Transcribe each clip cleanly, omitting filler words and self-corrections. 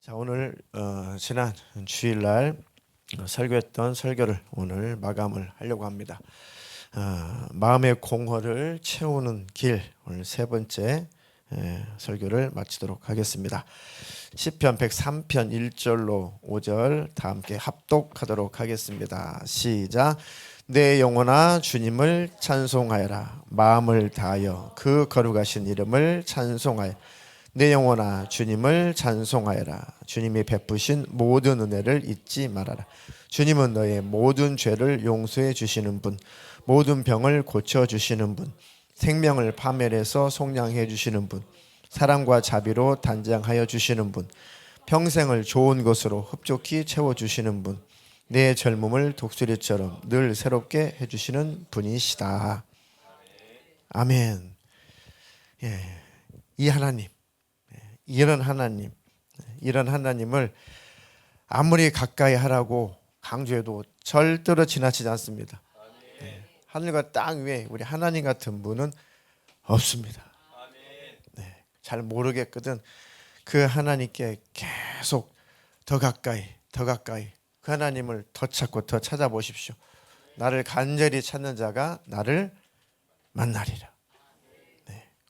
자, 오늘 지난 주일날 설교했던 설교를 오늘 마감을 하려고 합니다. 마음의 공허를 채우는 길, 오늘 세 번째 설교를 마치도록 하겠습니다. 시편 103편 1절로 5절 다 함께 합독하도록 하겠습니다. 시작. 내 영혼아 주님을 찬송하여라. 마음을 다하여 그 거룩하신 이름을 찬송하여. 내 영혼아 주님을 찬송하여라. 주님이 베푸신 모든 은혜를 잊지 말아라. 주님은 너의 모든 죄를 용서해 주시는 분, 모든 병을 고쳐 주시는 분, 생명을 파멸해서 속량해 주시는 분, 사랑과 자비로 단장하여 주시는 분, 평생을 좋은 것으로 흡족히 채워 주시는 분, 내 젊음을 독수리처럼 늘 새롭게 해주시는 분이시다. 아멘. 이 하나님, 이런 하나님을 아무리 가까이 하라고 강조해도 절대로 지나치지 않습니다. 하늘과 땅 위에 우리 하나님 같은 분은 없습니다. 잘 모르겠거든. 그 하나님께 계속 더 가까이 그 하나님을 더 찾고 더 찾아보십시오. 나를 간절히 찾는 자가 나를 만나리라.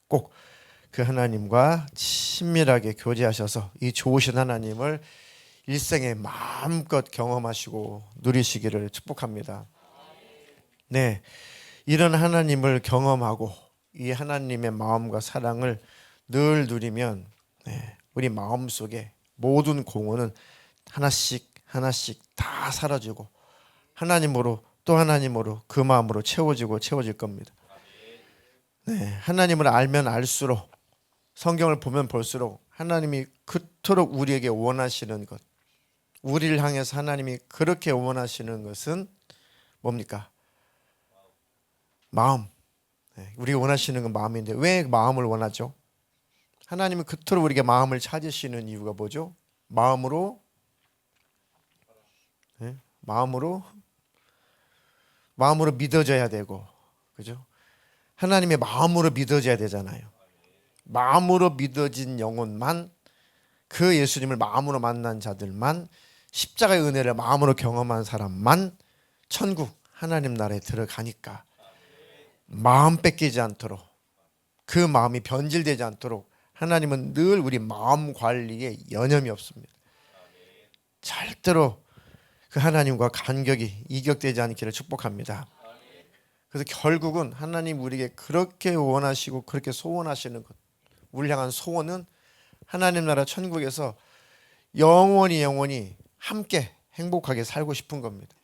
꼭 그 하나님과 친밀하게 교제하셔서 이 좋으신 하나님을 일생에 마음껏 경험하시고 누리시기를 축복합니다. 네, 이런 하나님을 경험하고 이 하나님의 마음과 사랑을 늘 누리면 우리 마음속에 모든 공허는 하나씩 다 사라지고 하나님으로 또 하나님으로 그 마음으로 채워질 겁니다. 하나님을 알면 알수록 성경을 보면 볼수록 하나님이 그토록 우리에게 원하시는 것, 우리를 향해서 하나님이 그렇게 원하시는 것은 뭡니까? 마음. 우리가 원하시는 건 마음인데 왜 마음을 원하죠? 하나님은 그토록 우리에게 마음을 찾으시는 이유가 뭐죠? 마음으로 믿어져야 되고, 그죠? 하나님의 마음으로 믿어져야 되잖아요. 마음으로 믿어진 영혼만, 그 예수님을 마음으로 만난 자들만, 십자가의 은혜를 마음으로 경험한 사람만 천국 하나님 나라에 들어가니까 마음 뺏기지 않도록, 그 마음이 변질되지 않도록 하나님은 늘 우리 마음 관리에 여념이 없습니다. 절대로 그 하나님과 간격이 이격되지 않기를 축복합니다. 그래서 결국은 하나님 우리에게 그렇게 원하시고 그렇게 소원하시는 것, 우리를 향한 소원은 하나님 나라 천국에서 영원히 함께 행복하게 살고 싶은 겁니다.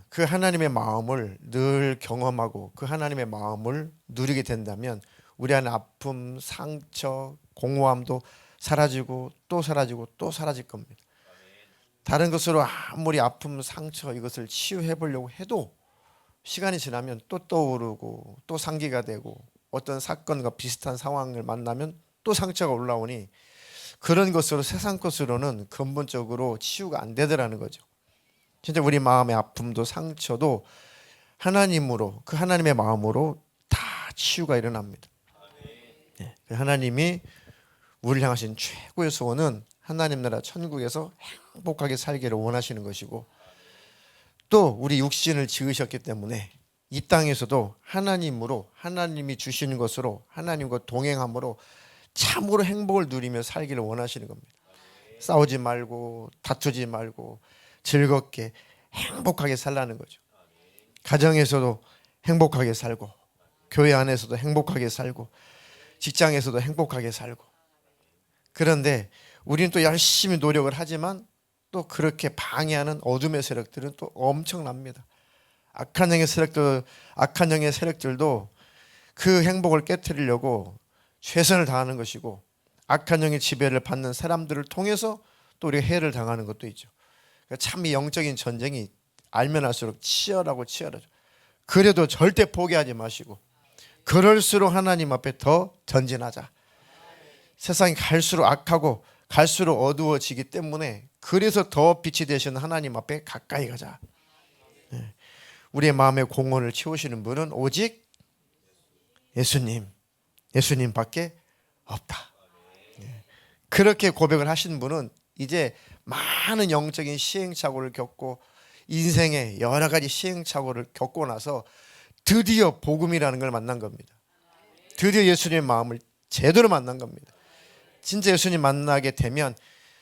그 하나님의 마음을 늘 경험하고 그 하나님의 마음을 누리게 된다면 우리 안에 아픔, 상처, 공허함도 사라지고 또 사라질 겁니다. 다른 것으로 아무리 아픔, 상처 이것을 치유해 보려고 해도 시간이 지나면 또 떠오르고 또 상기가 되고 어떤 사건과 비슷한 상황을 만나면 또 상처가 올라오니 그런 것으로 세상 것으로는 근본적으로 치유가 안 되더라는 거죠. 진짜 우리 마음의 아픔도 상처도 하나님으로, 그 하나님의 마음으로 다 치유가 일어납니다. 하나님이 우리를 향하신 최고의 소원은 하나님 나라 천국에서 행복하게 살기를 원하시는 것이고, 또 우리 육신을 지으셨기 때문에 이 땅에서도 하나님으로, 하나님이 주시는 것으로, 하나님과 동행함으로 참으로 행복을 누리며 살기를 원하시는 겁니다. 싸우지 말고 다투지 말고 즐겁게 행복하게 살라는 거죠. 가정에서도 행복하게 살고, 교회 안에서도 행복하게 살고, 직장에서도 행복하게 살고. 그런데 우리는 또 열심히 노력을 하지만 또 그렇게 방해하는 어둠의 세력들은 또 엄청납니다. 악한 영의 세력들도 그 행복을 깨트리려고 최선을 다하는 것이고, 악한 영의 지배를 받는 사람들을 통해서 또 우리가 해를 당하는 것도 있죠. 참 이 영적인 전쟁이 알면 알수록 치열하죠. 그래도 절대 포기하지 마시고 그럴수록 하나님 앞에 더 전진하자. 세상이 갈수록 악하고 갈수록 어두워지기 때문에 그래서 더 빛이 되시는 하나님 앞에 가까이 가자. 우리의 마음의 공허를 채우시는 분은 오직 예수님밖에 없다. 그렇게 고백을 하신 분은 이제 많은 영적인 시행착오를 겪고 인생의 여러 가지 시행착오를 겪고 나서 드디어 복음이라는 걸 만난 겁니다. 드디어 예수님의 마음을 제대로 만난 겁니다. 진짜 예수님 만나게 되면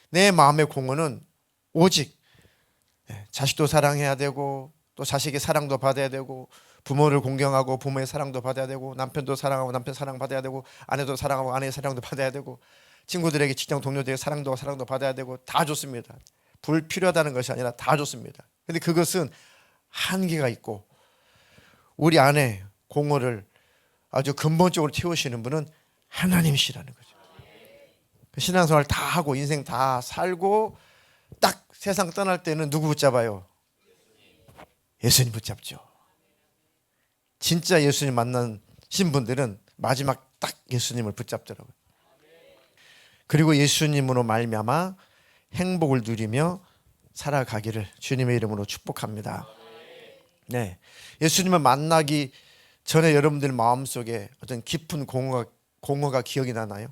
내 마음의 공허는 오직 자식도 사랑해야 되고 또 자식의 사랑도 받아야 되고 부모를 공경하고 부모의 사랑도 받아야 되고 남편도 사랑하고 남편 사랑 받아야 되고 아내도 사랑하고 아내의 사랑도 받아야 되고 친구들에게 직장 동료들에게 사랑도 받아야 되고 다 좋습니다. 불필요하다는 것이 아니라 다 좋습니다. 근데 그것은 한계가 있고 우리 안에 공허를 아주 근본적으로 채우시는 분은 하나님이시라는 거죠. 신앙생활 다 하고 인생 다 살고 딱 세상 떠날 때는 누구 붙잡아요? 예수님 붙잡죠. 진짜 예수님 만나신 분들은 마지막 딱 예수님을 붙잡더라고요. 그리고 예수님으로 말미암아 행복을 누리며 살아가기를 주님의 이름으로 축복합니다. 네, 예수님을 만나기 전에 여러분들 마음속에 어떤 깊은 공허가 기억이 나나요?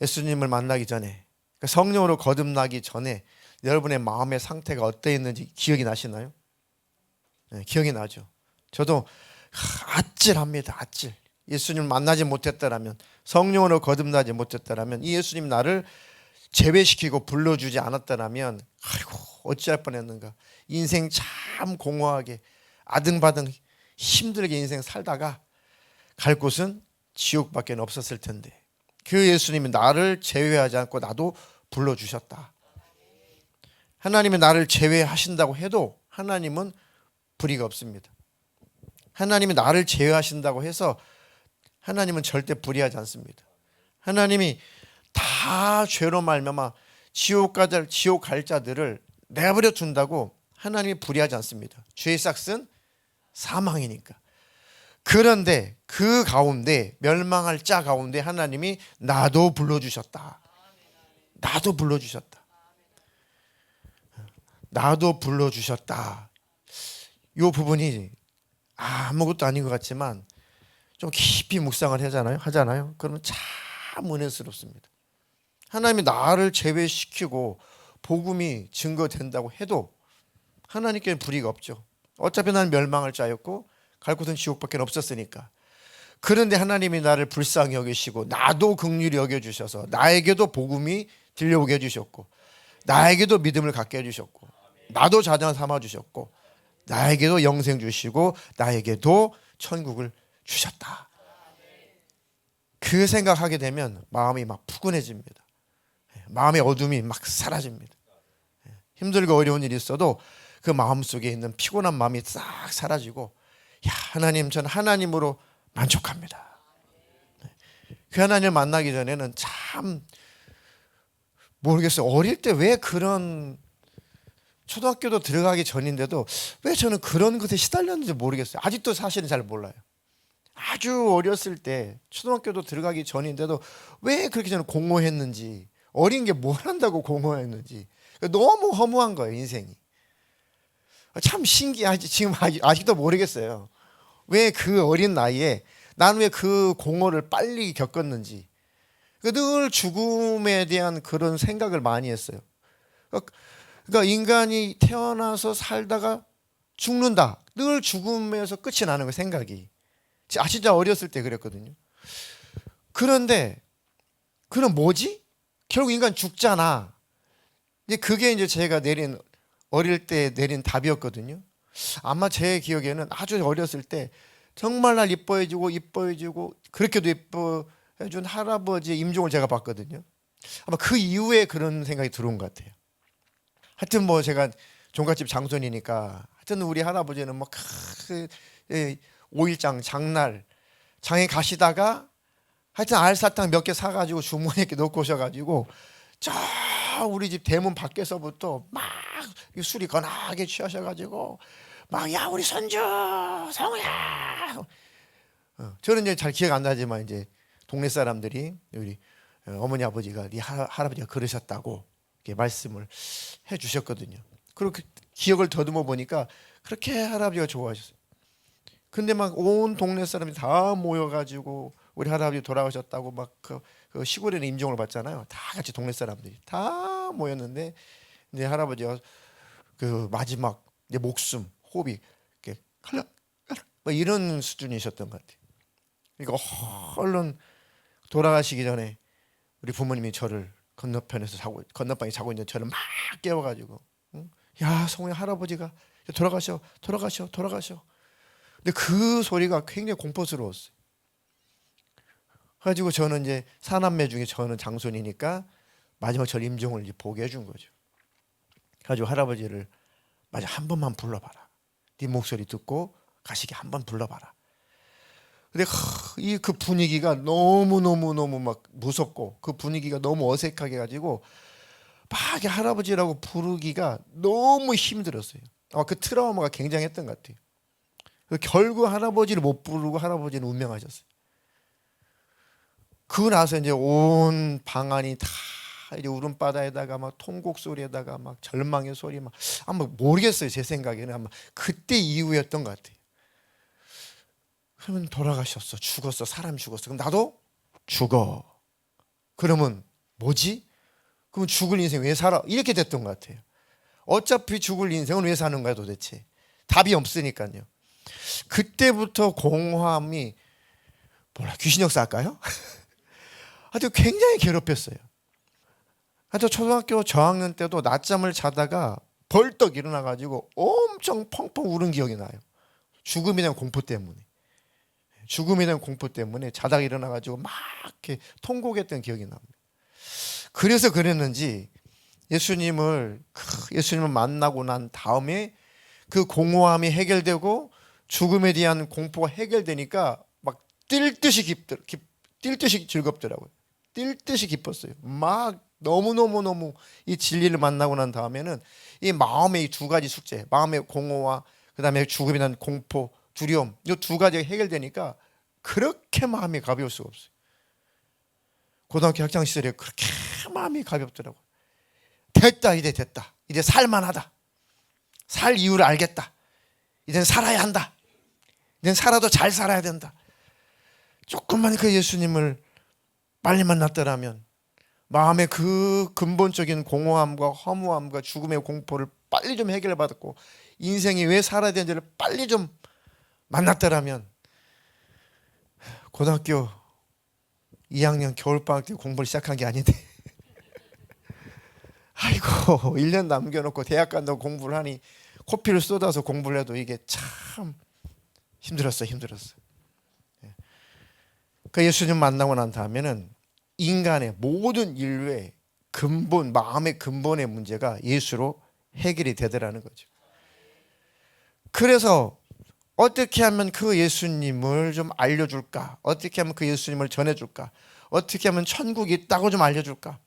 예수님을 만나기 전에, 성령으로 거듭나기 전에 여러분의 마음의 상태가 어떠했는지 기억이 나시나요? 네, 기억이 나죠. 저도 아찔합니다. 아찔. 예수님을 만나지 못했다라면, 성령으로 거듭나지 못했다라면, 이 예수님 나를 제외시키고 불러주지 않았다라면 아이고 어찌할 뻔했는가. 인생 참 공허하게 아등바등 힘들게 인생 살다가 갈 곳은 지옥밖에 없었을 텐데 그 예수님이 나를 제외하지 않고 나도 불러주셨다. 하나님이 나를 제외하신다고 해도 하나님은 불의가 없습니다. 하나님이 나를 제외하신다고 해서 하나님은 절대 불의하지 않습니다. 하나님이 다 죄로 말미암아 지옥 갈 자들을 내버려 둔다고 하나님이 불의하지 않습니다. 죄의 삭은 사망이니까. 그런데 그 가운데 멸망할 자 가운데 하나님이 나도 불러주셨다. 나도 불러주셨다. 나도 불러주셨다. 이 부분이 아무것도 아닌 것 같지만 좀 깊이 묵상을 하잖아요. 그러면 참 은혜스럽습니다. 하나님이 나를 제외시키고 복음이 증거된다고 해도 하나님께는 불의가 없죠. 어차피 나는 멸망할 자였고 갈 곳은 지옥밖에 없었으니까. 그런데 하나님이 나를 불쌍히 여기시고 나도 긍휼히 여겨주셔서 나에게도 복음이 들려오게 해주셨고 나에게도 믿음을 갖게 해주셨고 나도 자녀 삼아주셨고 나에게도 영생 주시고 나에게도 천국을 주셨다. 그 생각하게 되면 마음이 막 푸근해집니다. 마음의 어둠이 막 사라집니다. 힘들고 어려운 일이 있어도 그 마음속에 있는 피곤한 마음이 싹 사라지고 하나님, 전 하나님으로 만족합니다. 그 하나님을 만나기 전에는 참 모르겠어요. 어릴 때 왜 그런, 초등학교도 들어가기 전인데도 왜 저는 그런 것에 시달렸는지 모르겠어요. 아직도 사실은 잘 몰라요. 아주 어렸을 때 초등학교도 들어가기 전인데도 왜 그렇게 저는 공허했는지, 어린 게 뭘 한다고 공허했는지 너무 허무한 거예요. 인생이 참 신기하지. 지금 아직도 모르겠어요. 왜 그 어린 나이에 나는 왜 그 공허를 빨리 겪었는지. 늘 죽음에 대한 그런 생각을 많이 했어요. 그러니까 인간이 태어나서 살다가 죽는다. 늘 죽음에서 끝이 나는 거 생각이. 진짜 어렸을 때 그랬거든요. 그런데 그럼 뭐지? 결국 인간 죽잖아. 이제 그게 이제 제가 어릴 때 내린 답이었거든요. 아마 제 기억에는 아주 어렸을 때 정말 날 이뻐해주고 그렇게도 이뻐해준 할아버지의 임종을 제가 봤거든요. 아마 그 이후에 그런 생각이 들어온 것 같아요. 하여튼 뭐 제가 종갓집 장손이니까 하여튼 우리 할아버지는 뭐 그 5일장 장날 장에 가시다가 하여튼 알사탕 몇 개 사가지고 주머니에 넣고 오셔가지고 저 우리 집 대문 밖에서부터 막 술이 거나게 취하셔가지고 막 야 우리 손주 성우야. 저는 이제 잘 기억 안 나지만 이제 동네 사람들이 우리 어머니 아버지가 네 할아버지가 그러셨다고 이렇게 말씀을 해주셨거든요. 그렇게 기억을 더듬어 보니까 그렇게 할아버지가 좋아하셨어요. 근데 막 온 동네 사람이 다 모여가지고 우리 할아버지 돌아가셨다고 막 그 시골에는 임종을 받잖아요. 다 같이 동네 사람들이 다 모였는데 이제 할아버지가 그 마지막 이제 목숨 호흡이 이렇게 칼락 뭐 이런 수준이셨던 것 같아요. 그러니까 얼른 돌아가시기 전에 우리 부모님이 저를 건너방에 자고 있는 저를 막 깨워가지고, 응? 야 성우야, 할아버지가 돌아가셔. 근데 그 소리가 굉장히 공포스러웠어요. 그래가지고 저는 이제 사남매 중에 저는 장손이니까 마지막 절 임종을 이제 보게 해준 거죠. 그래가지고 할아버지를 마저 한 번만 불러봐라. 네 목소리 듣고 가시게 한 번 불러봐라. 근데 이 그 분위기가 너무 막 무섭고 그 분위기가 너무 어색하게 가지고 막 할아버지라고 부르기가 너무 힘들었어요. 그 트라우마가 굉장했던 것 같아요. 결국 할아버지를 못 부르고 할아버지는 운명하셨어요. 그러고 나서 이제 온 방안이 다 이제 울음바다에다가 막 통곡 소리에다가 막 절망의 소리 막 아마 모르겠어요. 제 생각에는 아마 그때 이후였던 것 같아요. 그러면 돌아가셨어, 죽었어, 사람 죽었어. 그럼 나도 죽어. 그러면 뭐지? 그럼 죽을 인생 왜 살아? 이렇게 됐던 것 같아요. 어차피 죽을 인생은 왜 사는 거야 도대체? 답이 없으니까요. 그때부터 공허함이 귀신 역사할까요? 아주 굉장히 괴롭혔어요. 하여튼 초등학교 저학년 때도 낮잠을 자다가 벌떡 일어나가지고 엄청 펑펑 울은 기억이 나요. 죽음에 대한 공포 때문에. 자다가 일어나가지고 막 이렇게 통곡했던 기억이 납니다. 그래서 그랬는지 예수님을 만나고 난 다음에 그 공허함이 해결되고 죽음에 대한 공포가 해결되니까 막 뛸 듯이 즐겁더라고요. 뛸 듯이 기뻤어요. 막 너무 이 진리를 만나고 난 다음에는 이 마음의 이 두 가지 숙제, 마음의 공허와 그다음에 죽음에 대한 공포, 두려움, 이 두 가지가 해결되니까 그렇게 마음이 가벼울 수가 없어요. 고등학교 학창 시절에 그렇게 마음이 가볍더라고요. 됐다. 이제 살만하다. 살 이유를 알겠다. 이제는 살아야 한다. 이제는 살아도 잘 살아야 된다. 조금만 그 예수님을 빨리 만났더라면 마음의 그 근본적인 공허함과 허무함과 죽음의 공포를 빨리 좀 해결받았고 인생이 왜 살아야 되는지를 빨리 좀 만났더라면 고등학교 2학년 겨울방학 때 공부를 시작한 게 아닌데 아이고 1년 남겨놓고 대학 간다고 공부를 하니 코피를 쏟아서 공부를 해도 이게 참 힘들었어요. 그 예수님 만나고 난 다음에는 인간의 모든 인류의 근본, 마음의 근본의 문제가 예수로 해결이 되더라는 거죠. 그래서 어떻게 하면 그 예수님을 좀 알려줄까? 어떻게 하면 그 예수님을 전해줄까? 어떻게 하면 천국이 있다고 좀 알려줄까?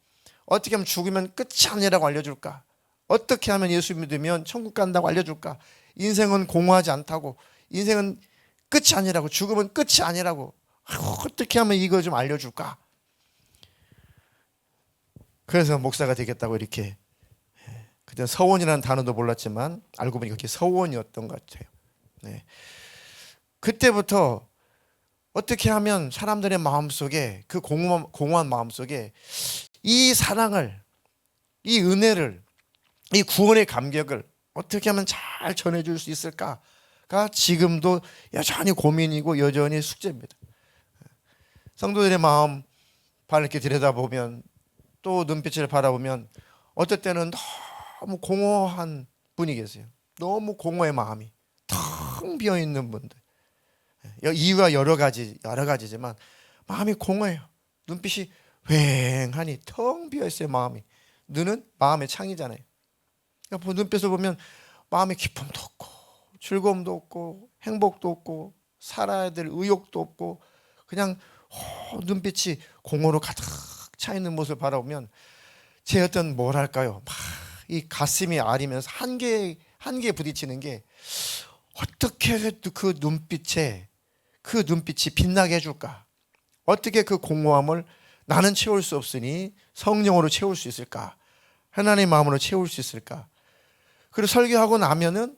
어떻게 하면 죽으면 끝이 아니라고 알려줄까? 어떻게 하면 예수 믿으면 천국 간다고 알려줄까? 인생은 공허하지 않다고, 인생은 끝이 아니라고, 죽으면 끝이 아니라고, 어떻게 하면 이거 좀 알려줄까? 그래서 목사가 되겠다고 이렇게, 그때 서원이라는 단어도 몰랐지만 알고 보니까 그게 서원이었던 것 같아요. 네. 그때부터 어떻게 하면 사람들의 마음속에 그 공허한 마음속에 이 사랑을, 이 은혜를, 이 구원의 감격을 어떻게 하면 잘 전해줄 수 있을까가 지금도 여전히 고민이고 여전히 숙제입니다. 성도들의 마음 이렇게 들여다보면 또 눈빛을 바라보면 어떨 때는 너무 공허한 분이 계세요. 너무 공허의 마음이 텅 비어있는 분들. 이유가 여러 가지지만 마음이 공허해요. 눈빛이 휑하니 텅 비어있어요. 마음이. 눈은 마음의 창이잖아요. 그러니까 눈빛을 보면 마음의 기쁨도 없고 즐거움도 없고 행복도 없고 살아야 될 의욕도 없고 그냥 눈빛이 공허로 가득 차 있는 모습을 바라보면 제 어떤 뭐랄까요, 막 이 가슴이 아리면서 한계에 부딪히는 게 어떻게 그 눈빛이 빛나게 해줄까? 어떻게 그 공허함을 나는 채울 수 없으니 성령으로 채울 수 있을까? 하나님의 마음으로 채울 수 있을까? 그리고 설교하고 나면은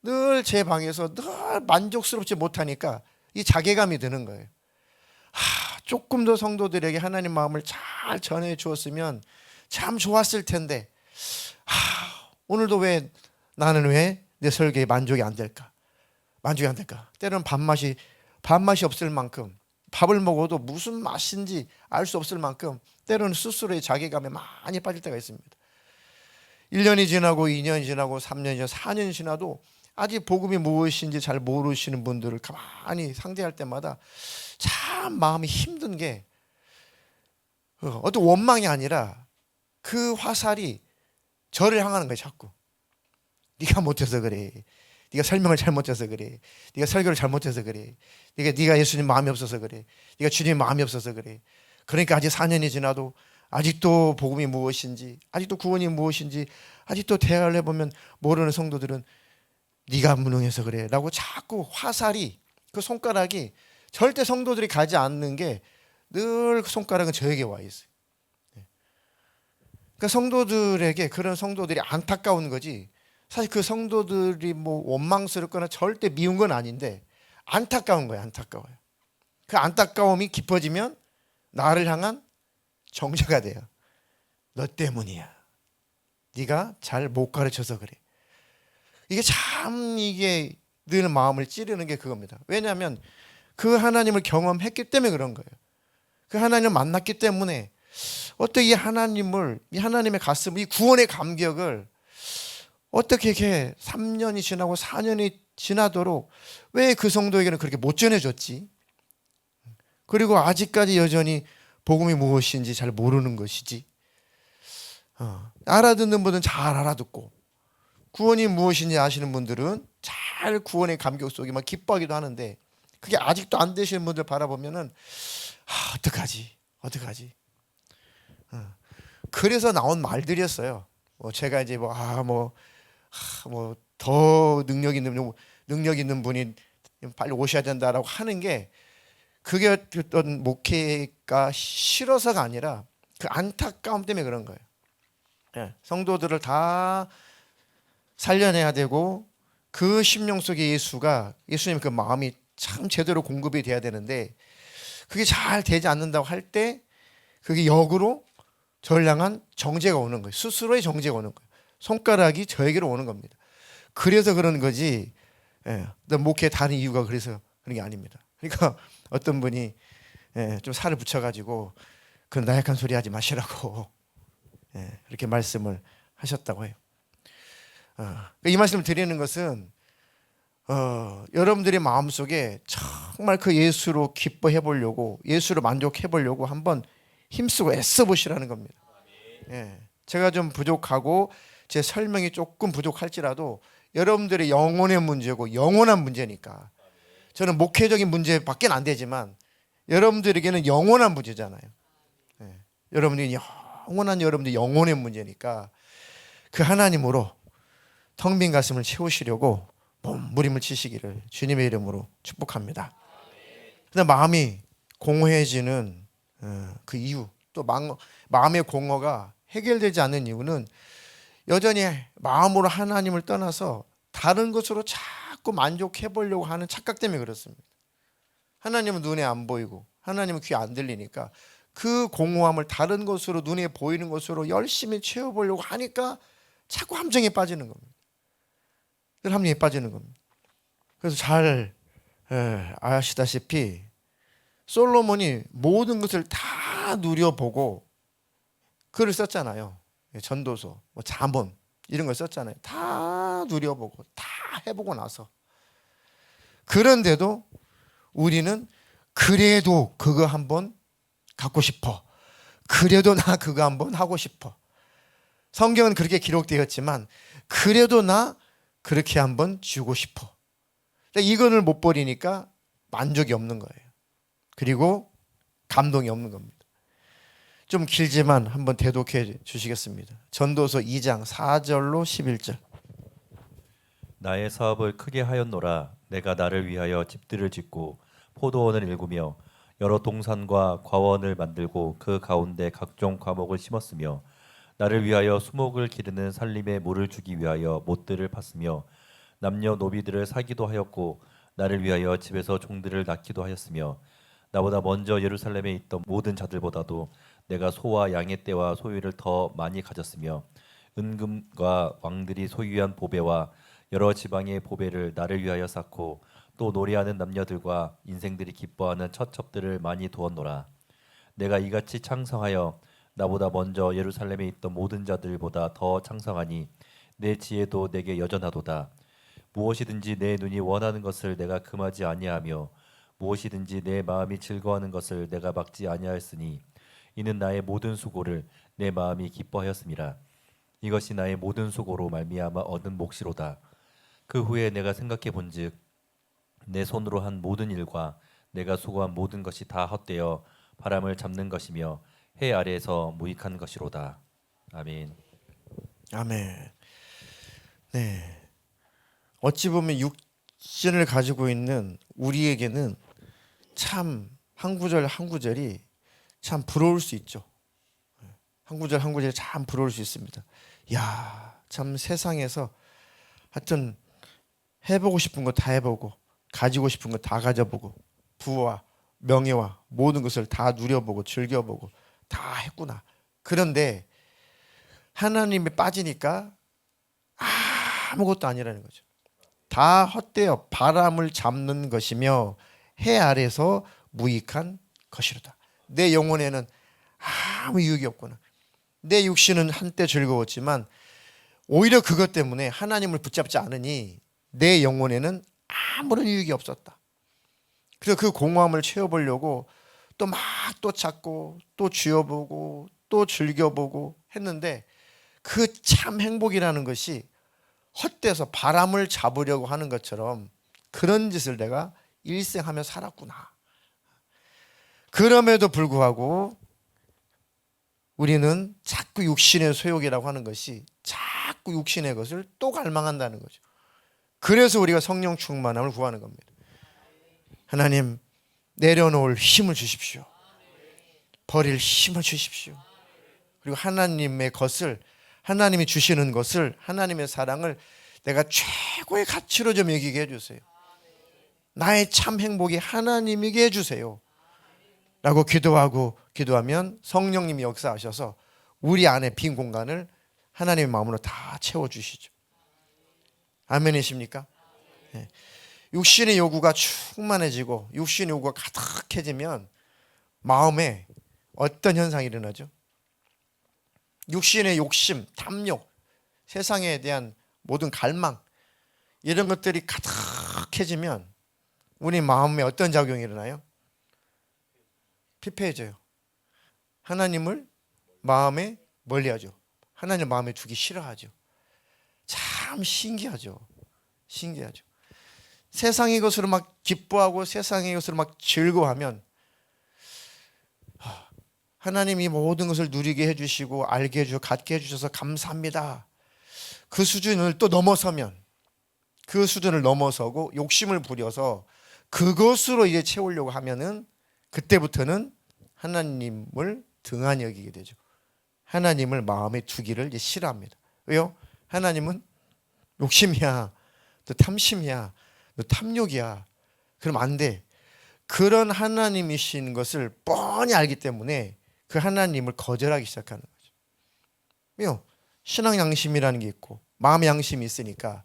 늘 제 방에서 늘 만족스럽지 못하니까 이 자괴감이 드는 거예요. 조금 더 성도들에게 하나님 마음을 잘 전해 주었으면 참 좋았을 텐데, 오늘도 왜 나는 왜 내 설교에 만족이 안 될까? 만족이 안 될까? 때로는 밥맛이 없을 만큼, 밥을 먹어도 무슨 맛인지 알 수 없을 만큼 때로는 스스로의 자괴감에 많이 빠질 때가 있습니다. 1년이 지나고 2년이 지나고 3년이 지나고 4년이 지나도 아직 복음이 무엇인지 잘 모르시는 분들을 가만히 상대할 때마다 참 마음이 힘든 게, 어떤 원망이 아니라 그 화살이 저를 향하는 거예요. 자꾸 네가 못해서 그래, 네가 설명을 잘못해서 그래, 네가 설교를 잘못해서 그래, 네가 예수님 마음이 없어서 그래, 네가 주님 마음이 없어서 그래. 그러니까 아직 4년이 지나도 아직도 복음이 무엇인지, 아직도 구원이 무엇인지, 아직도 대화를 해보면 모르는 성도들은 네가 무능해서 그래 라고 자꾸 화살이, 그 손가락이 절대 성도들이 가지 않는 게 늘 그 손가락은 저에게 와 있어요. 그러니까 성도들에게, 그런 성도들이 안타까운 거지, 사실 그 성도들이 뭐 원망스럽거나 절대 미운 건 아닌데 안타까운 거예요. 안타까워요. 그 안타까움이 깊어지면 나를 향한 정죄가 돼요. 너 때문이야. 네가 잘 못 가르쳐서 그래. 이게 늘 마음을 찌르는 게 그겁니다. 왜냐하면 그 하나님을 경험했기 때문에 그런 거예요. 그 하나님을 만났기 때문에 어떻게 이 하나님의 가슴, 이 구원의 감격을 어떻게 이렇게 3년이 지나고 4년이 지나도록 왜 그 성도에게는 그렇게 못 전해줬지? 그리고 아직까지 여전히 복음이 무엇인지 잘 모르는 것이지. 알아듣는 분은 잘 알아듣고, 구원이 무엇인지 아시는 분들은 잘 구원의 감격 속에 막 기뻐하기도 하는데, 그게 아직도 안 되시는 분들 바라보면은 어떡하지? 그래서 나온 말들이었어요. 제가 이제 더 능력 있는 분이 빨리 오셔야 된다라고 하는 게, 그게 어떤 목회가 싫어서가 아니라 그 안타까움 때문에 그런 거예요. 성도들을 다 살려내야 되고, 그 심령 속에 예수님 그 마음이 참 제대로 공급이 돼야 되는데, 그게 잘 되지 않는다고 할 때 그게 역으로 저를 향한 정죄가 오는 거예요. 스스로의 정죄가 오는 거예요. 손가락이 저에게로 오는 겁니다. 그래서 그런 거지, 목회에 다른 이유가 그래서 그런 게 아닙니다. 그러니까 어떤 분이 좀 살을 붙여가지고 그 나약한 소리 하지 마시라고 그렇게 말씀을 하셨다고 해요. 이 말씀을 드리는 것은 여러분들의 마음속에 정말 그 예수로 기뻐해 보려고, 예수로 만족해 보려고 한번 힘쓰고 애써 보시라는 겁니다. 제가 좀 부족하고 제 설명이 조금 부족할지라도 여러분들의 영혼의 문제고 영원한 문제니까, 저는 목회적인 문제밖에 안 되지만 여러분들에게는 영원한 문제잖아요. 여러분들이 여러분들 영혼의 문제니까 그 하나님으로 텅 빈 가슴을 채우시려고 몸부림을 치시기를 주님의 이름으로 축복합니다. 근데 마음이 공허해지는 그 이유, 또 마음의 공허가 해결되지 않는 이유는 여전히 마음으로 하나님을 떠나서 다른 것으로 자꾸 만족해 보려고 하는 착각 때문에 그렇습니다. 하나님은 눈에 안 보이고 하나님은 귀에 안 들리니까 그 공허함을 다른 것으로, 눈에 보이는 것으로 열심히 채워보려고 하니까 자꾸 함정에 빠지는 겁니다. 늘 함정에 빠지는 겁니다. 그래서 잘 아시다시피 솔로몬이 모든 것을 다 누려보고 글을 썼잖아요. 전도서, 잠언 이런 걸 썼잖아요. 다 누려보고 다 해보고 나서. 그런데도 우리는 그래도 그거 한번 갖고 싶어. 그래도 나 그거 한번 하고 싶어. 성경은 그렇게 기록되었지만 그래도 나 그렇게 한번 주고 싶어. 이거를 못 버리니까 만족이 없는 거예요. 그리고 감동이 없는 겁니다. 좀 길지만 한번 대독해 주시겠습니다. 전도서 2장 4절로 11절. 나의 사업을 크게 하였노라. 내가 나를 위하여 집들을 짓고 포도원을 일구며 여러 동산과 과원을 만들고 그 가운데 각종 과목을 심었으며 나를 위하여 수목을 기르는 살림에 물을 주기 위하여 못들을 팠으며 남녀 노비들을 사기도 하였고 나를 위하여 집에서 종들을 낳기도 하였으며 나보다 먼저 예루살렘에 있던 모든 자들보다도 내가 소와 양의 떼와 소유를 더 많이 가졌으며 은금과 왕들이 소유한 보배와 여러 지방의 보배를 나를 위하여 쌓고 또 노래하는 남녀들과 인생들이 기뻐하는 처첩들을 많이 두었노라. 내가 이같이 창성하여 나보다 먼저 예루살렘에 있던 모든 자들보다 더 창성하니 내 지혜도 내게 여전하도다. 무엇이든지 내 눈이 원하는 것을 내가 금하지 아니하며 무엇이든지 내 마음이 즐거워하는 것을 내가 막지 아니하였으니 이는 나의 모든 수고를 내 마음이 기뻐하였음이라. 이것이 나의 모든 수고로 말미암아 얻은 몫이로다. 그 후에 내가 생각해 본즉 내 손으로 한 모든 일과 내가 수고한 모든 것이 다 헛되어 바람을 잡는 것이며 해 아래에서 무익한 것이로다. 아멘. 아멘. 네. 어찌 보면 육신을 가지고 있는 우리에게는 참 한 구절 한 구절이 참 부러울 수 있죠. 한 구절 한 구절이 참 부러울 수 있습니다. 야, 참 세상에서 하여튼 해보고 싶은 거 다 해보고 가지고 싶은 거 다 가져보고 부와 명예와 모든 것을 다 누려보고 즐겨보고 다 했구나. 그런데 하나님이 빠지니까 아무것도 아니라는 거죠. 다 헛되어 바람을 잡는 것이며 해 아래서 무익한 것이로다. 내 영혼에는 아무 유익이 없구나. 내 육신은 한때 즐거웠지만 오히려 그것 때문에 하나님을 붙잡지 않으니 내 영혼에는 아무런 유익이 없었다. 그래서 그 공허함을 채워보려고 또 막 또 찾고 또 쥐어보고 또 즐겨보고 했는데 그 참 행복이라는 것이 헛되서 바람을 잡으려고 하는 것처럼 그런 짓을 내가 일생하며 살았구나. 그럼에도 불구하고 우리는 자꾸 육신의 소욕이라고 하는 것이 자꾸 육신의 것을 또 갈망한다는 거죠. 그래서 우리가 성령 충만함을 구하는 겁니다. 하나님, 내려놓을 힘을 주십시오. 버릴 힘을 주십시오. 그리고 하나님의 것을, 하나님이 주시는 것을, 하나님의 사랑을 내가 최고의 가치로 좀 여기게 해주세요. 나의 참 행복이 하나님이게 해주세요. 라고 기도하면 성령님이 역사하셔서 우리 안에 빈 공간을 하나님의 마음으로 다 채워주시죠. 아멘이십니까? 네. 육신의 요구가 충만해지고 육신의 요구가 가득해지면 마음에 어떤 현상이 일어나죠? 육신의 욕심, 탐욕, 세상에 대한 모든 갈망 이런 것들이 가득해지면 우리 마음에 어떤 작용이 일어나요? 피폐해져요. 하나님을 마음에 멀리하죠. 하나님 마음에 두기 싫어하죠. 참 신기하죠. 신기하죠. 세상의 것으로 막 기뻐하고 세상의 것으로 막 즐거워하면 하나님이 모든 것을 누리게 해주시고 알게 해주시고 갖게 해주셔서 감사합니다. 그 수준을 또 넘어서면 그 수준을 넘어서고 욕심을 부려서 그것으로 이제 채우려고 하면은 그때부터는 하나님을 등한히 여기게 되죠. 하나님을 마음에 두기를 이제 싫어합니다. 왜요? 하나님은 욕심이야, 너 탐심이야, 너 탐욕이야. 그럼 안 돼. 그런 하나님이신 것을 뻔히 알기 때문에 그 하나님을 거절하기 시작하는 거죠. 왜요? 신앙 양심이라는 게 있고 마음의 양심이 있으니까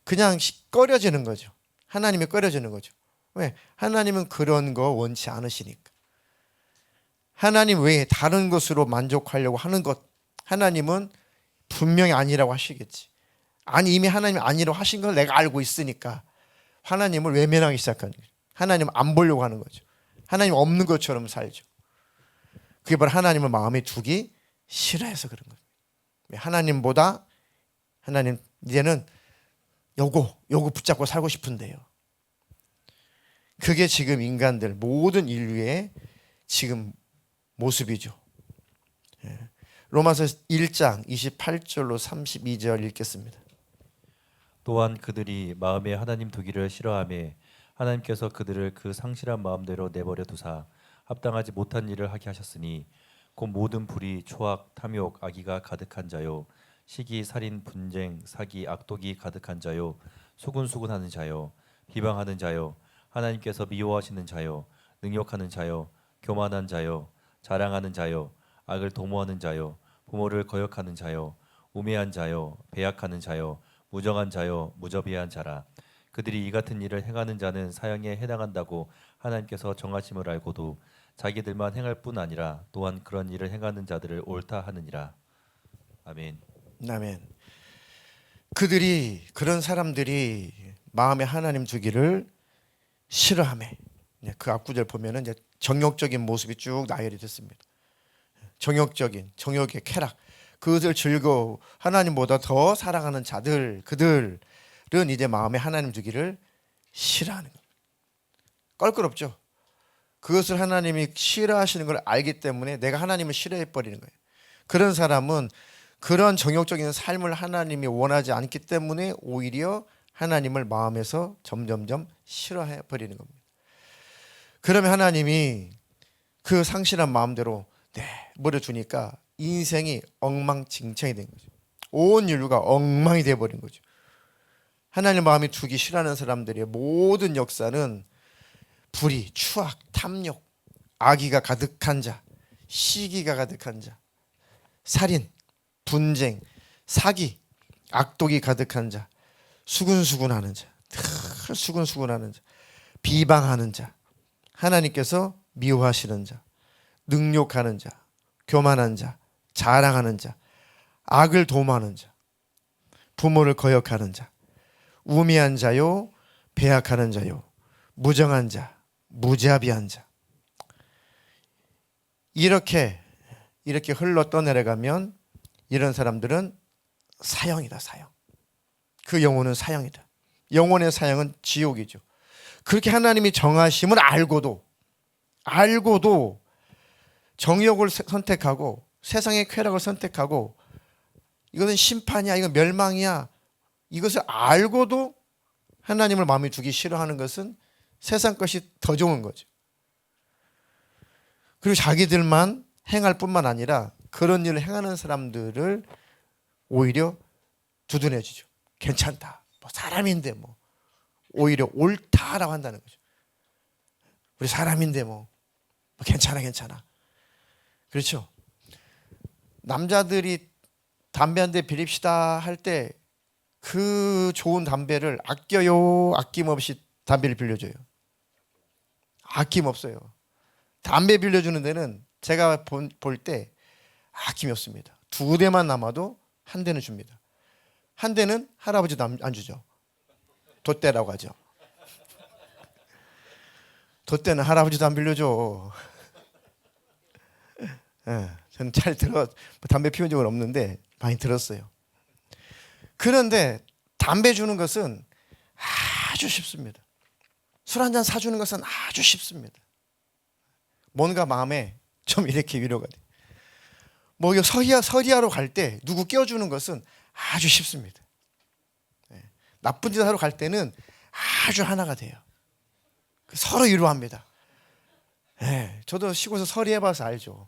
그냥 꺼려지는 거죠. 하나님이 꺼려지는 거죠. 왜? 하나님은 그런 거 원치 않으시니까. 하나님 외에 다른 것으로 만족하려고 하는 것 하나님은 분명히 아니라고 하시겠지. 아니 이미 하나님이 아니라고 하신 걸 내가 알고 있으니까 하나님을 외면하기 시작하는 거죠. 하나님 안 보려고 하는 거죠. 하나님 없는 것처럼 살죠. 그게 바로 하나님을 마음에 두기 싫어해서 그런 거예요. 하나님보다 하나님 이제는 요거 붙잡고 살고 싶은데요. 그게 지금 인간들 모든 인류의 지금 모습이죠. 로마서 1장 28절로 32절 읽겠습니다. 또한 그들이 마음에 하나님 두기를 싫어하며 하나님께서 그들을 그 상실한 마음대로 내버려 두사 합당하지 못한 일을 하게 하셨으니 곧 모든 불의, 초악, 탐욕, 악의가 가득한 자요 시기, 살인, 분쟁, 사기, 악독이 가득한 자요 수군수군하는 자요 비방하는 자요 하나님께서 미워하시는 자요 능욕하는 자요, 교만한 자요, 자랑하는 자요, 악을 도모하는 자요, 부모를 거역하는 자요, 우매한 자요, 배약하는 자요, 무정한 자요, 무자비한 자라. 그들이 이 같은 일을 행하는 자는 사형에 해당한다고 하나님께서 정하심을 알고도 자기들만 행할 뿐 아니라 또한 그런 일을 행하는 자들을 옳다 하느니라. 아멘. 아멘. 그런 사람들이 마음에 하나님 두기를 싫어하매. 그 앞구절 보면은 이제 정욕적인 모습이 쭉 나열이 됐습니다. 정욕의 쾌락, 그것을 즐거워 하나님보다 더 사랑하는 자들, 그들은 이제 마음에 하나님 두기를 싫어하는 겁니다. 껄끄럽죠. 그것을 하나님이 싫어하시는 걸 알기 때문에 내가 하나님을 싫어해 버리는 거예요. 그런 사람은 그런 정욕적인 삶을 하나님이 원하지 않기 때문에 오히려 하나님을 마음에서 점점점 싫어해 버리는 겁니다. 그러면 하나님이 그 상실한 마음대로 내버려 두니까 인생이 엉망진창이 된 거죠. 온 인류가 엉망이 돼 버린 거죠. 하나님 마음에 두기 싫어하는 사람들의 모든 역사는 불의, 추악, 탐욕, 악의가 가득한 자, 시기가 가득한 자, 살인, 분쟁, 사기, 악독이 가득한 자, 수근수근하는 자, 늘 수근수근하는 자, 비방하는 자, 하나님께서 미워하시는 자, 능욕하는 자, 교만한 자, 자랑하는 자, 악을 도모하는 자, 부모를 거역하는 자, 우매한 자요, 배약하는 자요, 무정한 자, 무자비한 자. 이렇게 흘러 떠내려가면 이런 사람들은 사형이다, 사형. 그 영혼은 사형이다. 영혼의 사형은 지옥이죠. 그렇게 하나님이 정하심을 알고도 정욕을 선택하고 세상의 쾌락을 선택하고 이것은 심판이야, 이건 멸망이야, 이것을 알고도 하나님을 마음에 두기 싫어하는 것은 세상 것이 더 좋은 거죠. 그리고 자기들만 행할 뿐만 아니라 그런 일을 행하는 사람들을 오히려 두둔해주죠. 괜찮다, 뭐 사람인데 뭐, 오히려 옳다라고 한다는 거죠. 우리 사람인데 뭐 괜찮아. 그렇죠. 남자들이 담배 한 대 피립시다 할 때 그 좋은 담배를 아껴요, 아낌없이 담배를 빌려줘요. 아낌없어요. 담배 빌려주는 데는 제가 볼 때 아낌이 없습니다. 2대만 남아도 한 대는 줍니다. 한 대는 할아버지도 안 주죠. 돛대라고 하죠. 돛대는 할아버지도 안 빌려줘. 저는 잘 담배 피운 적은 없는데 많이 들었어요. 그런데 담배 주는 것은 아주 쉽습니다. 술 한 잔 사주는 것은 아주 쉽습니다. 뭔가 마음에 좀 이렇게 위로가 돼. 뭐 서리하러 갈 때 누구 껴주는 것은 아주 쉽습니다. 나쁜 짓 하러 갈 때는 아주 하나가 돼요. 서로 위로합니다. 저도 시골에서 서리 해봐서 알죠.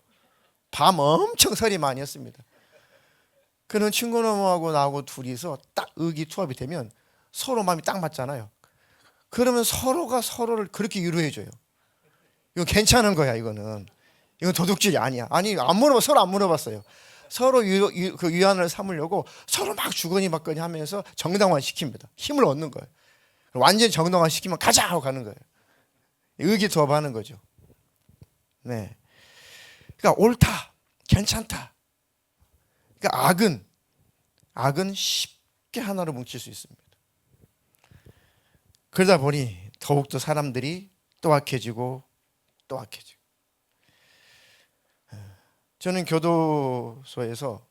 밤 엄청 서리 많이 했습니다. 그는 친구놈하고 나하고 둘이서 딱 의기투합이 되면 서로 마음이 딱 맞잖아요. 그러면 서로가 서로를 그렇게 위로해줘요. 이거 괜찮은 거야, 이거는 도둑질이 아니야. 아니, 서로 안 물어봤어요. 서로 그 위안을 삼으려고 서로 막 주거니 받거니 하면서 정당화 시킵니다. 힘을 얻는 거예요. 완전히 정당화 시키면 가자 하고 가는 거예요. 의기투합하는 거죠. 네. 그러니까 옳다, 괜찮다. 그러니까 악은 쉽게 하나로 뭉칠 수 있습니다. 그러다 보니 더욱더 사람들이 또 악해지고. 저는 교도소에서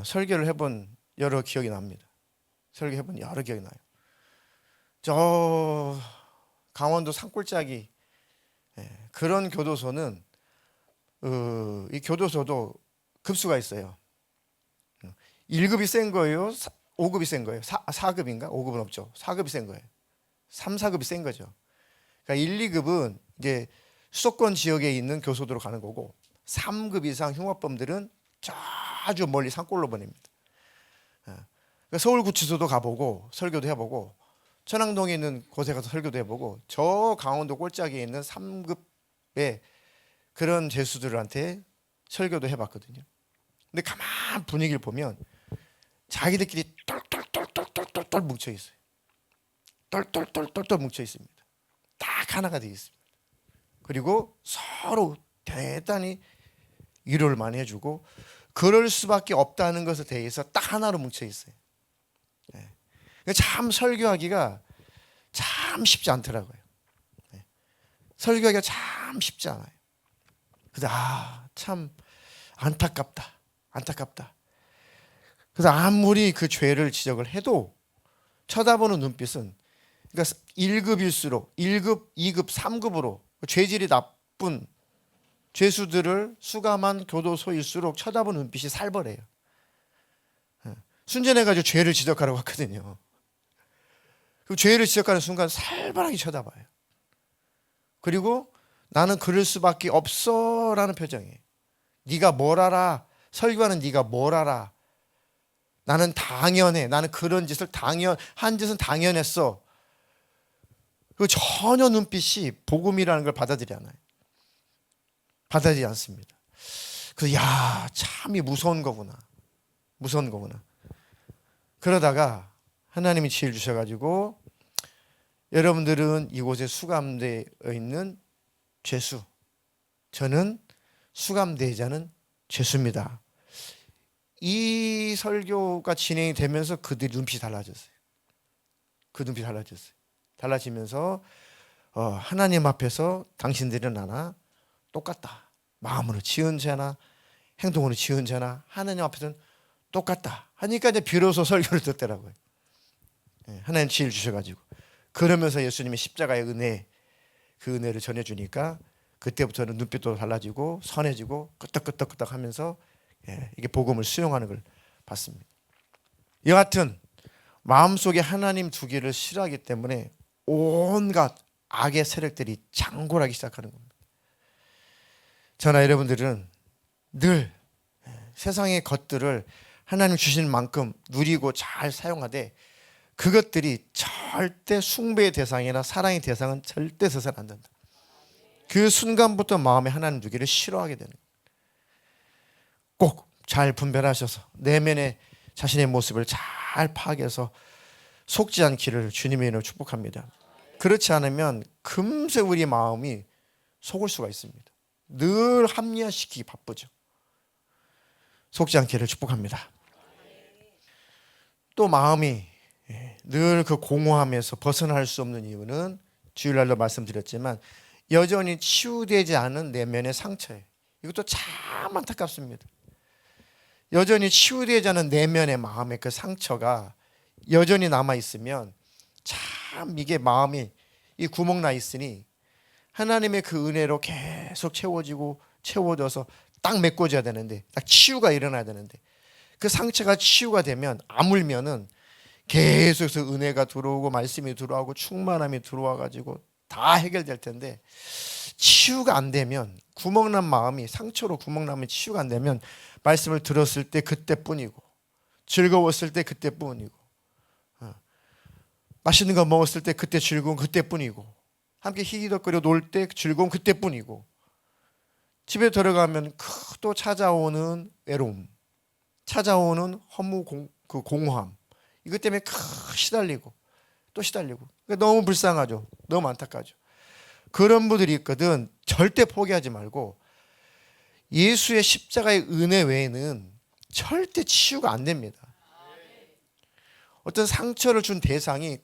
설교를 해본 여러 기억이 납니다. 저 강원도 산골짜기 그런 교도소는 이 교도소도 급수가 있어요. 1급이 센 거예요? 5급이 센 거예요? 4급인가? 5급은 없죠. 4급이 센 거예요. 3, 4급이 센 거죠. 그러니까 1, 2급은 이제 수도권 지역에 있는 교소도로 가는 거고 3급 이상 흉악범들은 아주 멀리 산골로 보냅니다. 그러니까 서울구치소도 가보고 설교도 해보고 천왕동에 있는 곳에 가서 설교도 해보고 저 강원도 꼴짝에 있는 3급의 그런 죄수들한테 설교도 해봤거든요. 근데 가만 분위기를 보면 자기들끼리 똘똘똘똘똘똘 뭉쳐 있어요. 똘똘똘똘똘 뭉쳐 있습니다. 딱 하나가 되어 있습니다. 그리고 서로 대단히 위로를 많이 해주고 그럴 수밖에 없다는 것에 대해서 딱 하나로 뭉쳐 있어요. 참 설교하기가 참 쉽지 않더라고요. 설교하기가 참 쉽지 않아요. 그래서 참 안타깝다. 그래서 아무리 그 죄를 지적을 해도 쳐다보는 눈빛은 그러니까 1급일수록 1급, 2급, 3급으로 죄질이 나쁜 죄수들을 수감한 교도소일수록 쳐다보는 눈빛이 살벌해요. 순전해가지고 죄를 지적하라고 했거든요. 그 죄를 지적하는 순간 살벌하게 쳐다봐요. 그리고 나는 그럴 수밖에 없어라는 표정이에요. 네가 뭘 알아? 설교하는 네가 뭘 알아? 나는 당연해. 나는 그런 짓을 한 짓은 당연했어. 그 전혀 눈빛이 복음이라는 걸 받아들이지 않아요. 받아들이지 않습니다. 그래서 참이 무서운 거구나. 그러다가 하나님이 지혜를 주셔가지고 여러분들은 이곳에 수감되어 있는 죄수, 저는 수감되지 않은 죄수입니다. 이 설교가 진행이 되면서 그들의 눈빛이 달라졌어요. 달라지면서 하나님 앞에서 당신들은 나나 똑같다. 마음으로 지은 죄나 행동으로 지은 죄나 하나님 앞에서는 똑같다. 하니까 이제 비로소 설교를 듣더라고요. 하나님 지혜를 주셔가지고 그러면서 예수님의 십자가의 은혜, 그 은혜를 전해주니까 그때부터는 눈빛도 달라지고 선해지고 끄떡끄떡 하면서 이게 복음을 수용하는 걸 봤습니다. 여하튼 마음속에 하나님 두기를 싫어하기 때문에 온갖 악의 세력들이 장골하기 시작하는 겁니다. 저나 여러분들은 늘 세상의 것들을 하나님 주신 만큼 누리고 잘 사용하되 그것들이 절대 숭배의 대상이나 사랑의 대상은 절대 서서는 안 된다. 그 순간부터 마음에 하나님 두기를 싫어하게 되는 거예요. 꼭 잘 분별하셔서 내면의 자신의 모습을 잘 파악해서 속지 않기를 주님의 이름으로 축복합니다. 그렇지 않으면 금세 우리 마음이 속을 수가 있습니다. 늘 합리화시키기 바쁘죠. 속지 않기를 축복합니다. 또 마음이 늘 그 공허함에서 벗어날 수 없는 이유는 주일날도 말씀드렸지만 여전히 치유되지 않은 내면의 상처예요. 이것도 참 안타깝습니다. 여전히 치유되지 않은 내면의 마음의 그 상처가 여전히 남아있으면 참 이게 마음이 이 구멍 나 있으니 하나님의 그 은혜로 계속 채워져서 딱 메꿔져야 되는데 딱 치유가 일어나야 되는데 그 상처가 치유가 되면 아물면은 계속해서 은혜가 들어오고 말씀이 들어오고 충만함이 들어와가지고 다 해결될 텐데 치유가 안 되면 구멍난 마음이 상처로 구멍나면 치유가 안 되면 말씀을 들었을 때 그때뿐이고 즐거웠을 때 그때뿐이고 맛있는 거 먹었을 때 그때 즐거운 그때뿐이고 함께 희기덕거려 놀 때 즐거운 그때뿐이고 집에 들어가면 또 찾아오는 외로움, 찾아오는 허무 공허함 이것 때문에 시달리고 또 시달리고 그러니까 너무 불쌍하죠. 너무 안타까죠. 그런 분들이 있거든. 절대 포기하지 말고 예수의 십자가의 은혜 외에는 절대 치유가 안 됩니다. 어떤 상처를 준 대상이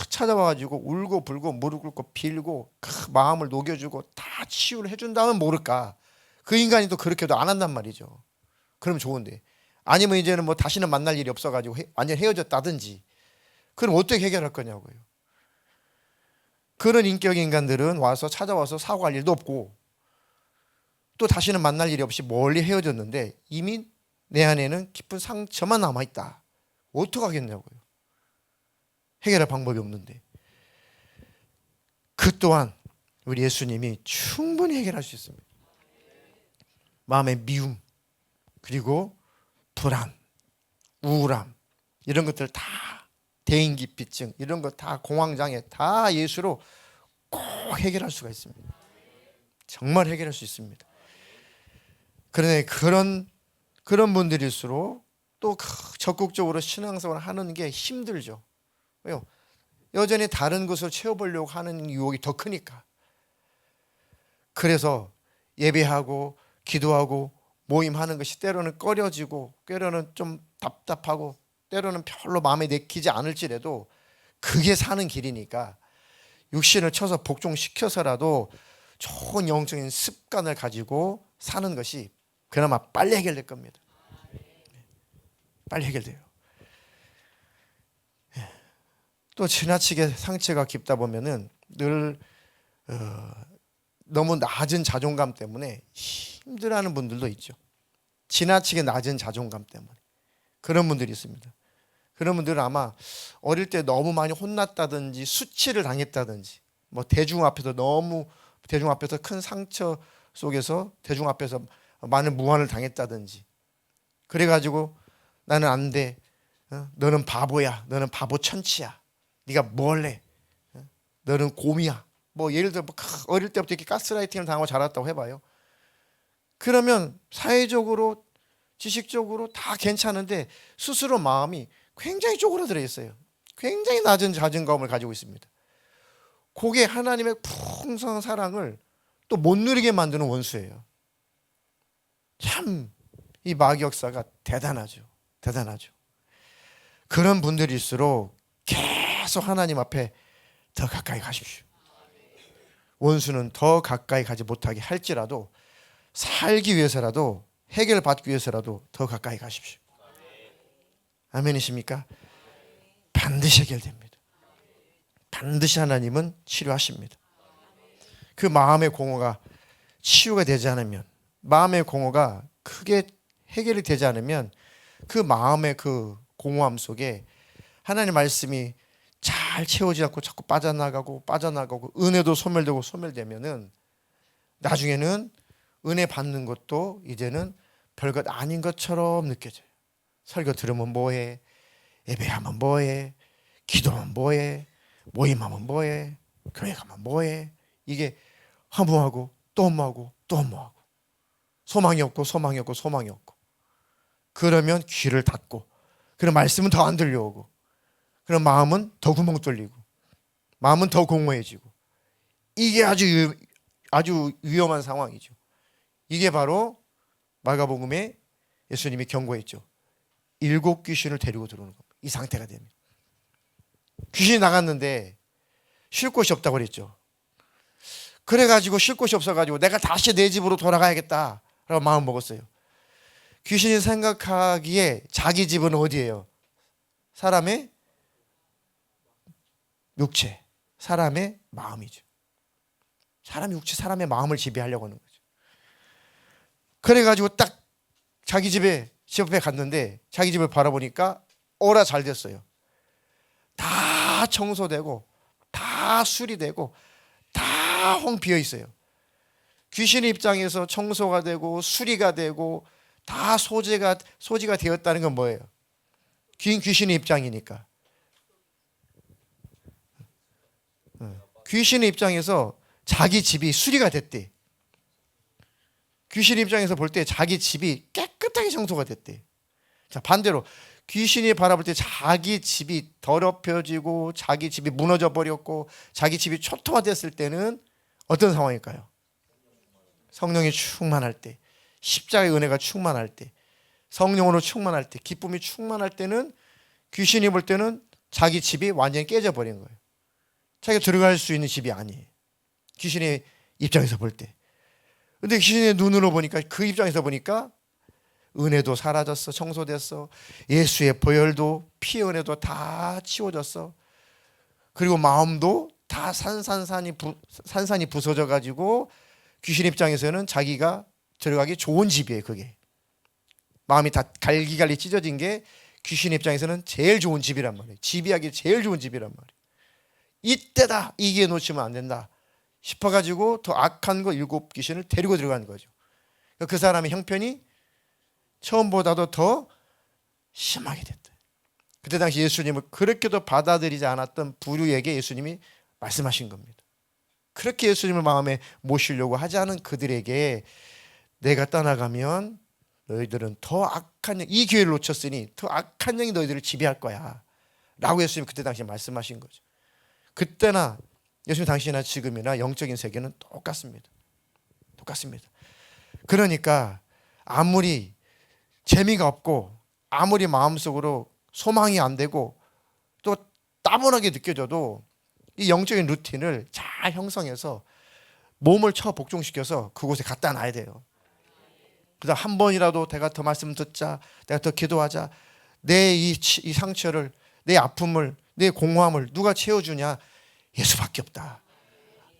찾아와가지고 울고 불고 무릎 꿇고 빌고 마음을 녹여주고 다 치유를 해준다면 모를까. 그 인간이 또 그렇게도 안 한단 말이죠. 그러면 좋은데 아니면 이제는 뭐 다시는 만날 일이 없어가지고 완전 헤어졌다든지 그럼 어떻게 해결할 거냐고요. 그런 인격의 인간들은 찾아와서 사과할 일도 없고 또 다시는 만날 일이 없이 멀리 헤어졌는데 이미 내 안에는 깊은 상처만 남아있다. 어떻게 하겠냐고요. 해결할 방법이 없는데 그 또한 우리 예수님이 충분히 해결할 수 있습니다. 마음의 미움 그리고 불안, 우울함 이런 것들을 다 대인기피증 이런 거 다 공황장애 다 예수로 꼭 해결할 수가 있습니다. 정말 해결할 수 있습니다. 그런데 그런 분들일수록 또 적극적으로 신앙생활을 하는 게 힘들죠. 왜요? 여전히 다른 것을 채워보려고 하는 유혹이 더 크니까. 그래서 예배하고 기도하고 모임하는 것이 때로는 꺼려지고 때로는 좀 답답하고 때로는 별로 마음에 내키지 않을지라도 그게 사는 길이니까 육신을 쳐서 복종시켜서라도 좋은 영적인 습관을 가지고 사는 것이 그나마 빨리 해결될 겁니다. 빨리 해결돼요. 또 지나치게 상처가 깊다 보면은 늘 너무 낮은 자존감 때문에 힘들어하는 분들도 있죠. 지나치게 낮은 자존감 때문에 그런 분들이 있습니다. 그런 분들은 아마 어릴 때 너무 많이 혼났다든지 수치를 당했다든지 뭐 대중 앞에서 큰 상처 속에서 대중 앞에서 많은 무한을 당했다든지 그래가지고 나는 안 돼, 너는 바보야, 너는 바보 천치야, 네가 뭘 해, 너는 곰이야, 뭐 예를 들어 어릴 때부터 이렇게 가스라이팅을 당하고 자랐다고 해봐요. 그러면 사회적으로 지식적으로 다 괜찮은데 스스로 마음이 굉장히 쪼그라들어 있어요. 굉장히 낮은 자존감을 가지고 있습니다. 그게 하나님의 풍성한 사랑을 또 못 누리게 만드는 원수예요. 참 이 마귀 역사가 대단하죠. 대단하죠. 그런 분들일수록 계속 하나님 앞에 더 가까이 가십시오. 원수는 더 가까이 가지 못하게 할지라도 살기 위해서라도 해결받기 위해서라도 더 가까이 가십시오. 아멘이십니까? 반드시 해결됩니다. 반드시 하나님은 치료하십니다. 그 마음의 공허가 치유가 되지 않으면, 마음의 공허가 크게 해결이 되지 않으면 그 마음의 그 공허함 속에 하나님의 말씀이 잘 채우지 않고 자꾸 빠져나가고 은혜도 소멸되면은 나중에는 은혜 받는 것도 이제는 별것 아닌 것처럼 느껴져요. 설교 들으면 뭐해, 예배하면 뭐해, 기도하면 뭐해, 모임하면 뭐해, 교회 가면 뭐해. 이게 허무하고 또 허무하고 또 허무하고 소망이 없고 그러면 귀를 닫고 그런 말씀은 더 안 들려오고 그런 마음은 더 구멍 뚫리고 마음은 더 공허해지고 이게 아주 위험한 상황이죠. 이게 바로 마가복음에 예수님이 경고했죠. 7 귀신을 데리고 들어오는 겁니다. 이 상태가 되면 귀신이 나갔는데 쉴 곳이 없다고 그랬죠. 그래가지고 쉴 곳이 없어가지고 내가 다시 내 집으로 돌아가야겠다라고 마음 먹었어요. 귀신이 생각하기에 자기 집은 어디예요? 사람의 육체, 사람의 마음이죠. 사람의 육체, 사람의 마음을 지배하려고 하는 거죠. 그래가지고 딱 자기 집 앞에 갔는데 자기 집을 바라보니까 오라 잘 됐어요. 다 청소되고 다 수리되고 다 텅 비어 있어요. 귀신의 입장에서 청소가 되고 수리가 되고 다 소지가 되었다는 건 뭐예요? 귀신의 입장이니까. 귀신의 입장에서 자기 집이 수리가 됐대. 귀신의 입장에서 볼 때 자기 집이 깨끗하게 청소가 됐대. 자, 반대로 귀신이 바라볼 때 자기 집이 더럽혀지고 자기 집이 무너져 버렸고 자기 집이 초토화됐을 때는 어떤 상황일까요? 성령이 충만할 때, 십자가의 은혜가 충만할 때, 성령으로 충만할 때, 기쁨이 충만할 때는 귀신이 볼 때는 자기 집이 완전히 깨져버린 거예요. 자기가 들어갈 수 있는 집이 아니에요. 귀신의 입장에서 볼 때. 근데 귀신의 눈으로 보니까, 그 입장에서 보니까 은혜도 사라졌어. 청소됐어. 예수의 보혈도 피의 은혜도 다 치워졌어. 그리고 마음도 다 산산이 부서져 가지고 귀신 입장에서는 자기가 들어가기 좋은 집이에요. 그게 마음이 다 갈기갈리 찢어진 게 귀신 입장에서는 제일 좋은 집이란 말이에요. 지배하기 제일 좋은 집이란 말이에요. 이때다, 이게 놓치면 안 된다 싶어가지고 더 악한 거 7 귀신을 데리고 들어간 거죠. 그 사람의 형편이 처음보다도 더 심하게 됐다. 그때 당시 예수님을 그렇게도 받아들이지 않았던 부류에게 예수님이 말씀하신 겁니다. 그렇게 예수님을 마음에 모시려고 하지 않은 그들에게 내가 떠나가면 너희들은 더 악한 영, 이 기회를 놓쳤으니 더 악한 영이 너희들을 지배할 거야 라고 예수님이 그때 당시에 말씀하신 거죠. 그때나 예수님 당시나 지금이나 영적인 세계는 똑같습니다. 똑같습니다. 그러니까 아무리 재미가 없고 아무리 마음속으로 소망이 안 되고 또 따분하게 느껴져도 이 영적인 루틴을 잘 형성해서 몸을 쳐 복종시켜서 그곳에 갖다 놔야 돼요. 그래서 한 번이라도 내가 더 말씀 듣자, 내가 더 기도하자, 내 이 상처를, 내 아픔을, 내 공허함을 누가 채워주냐? 예수밖에 없다.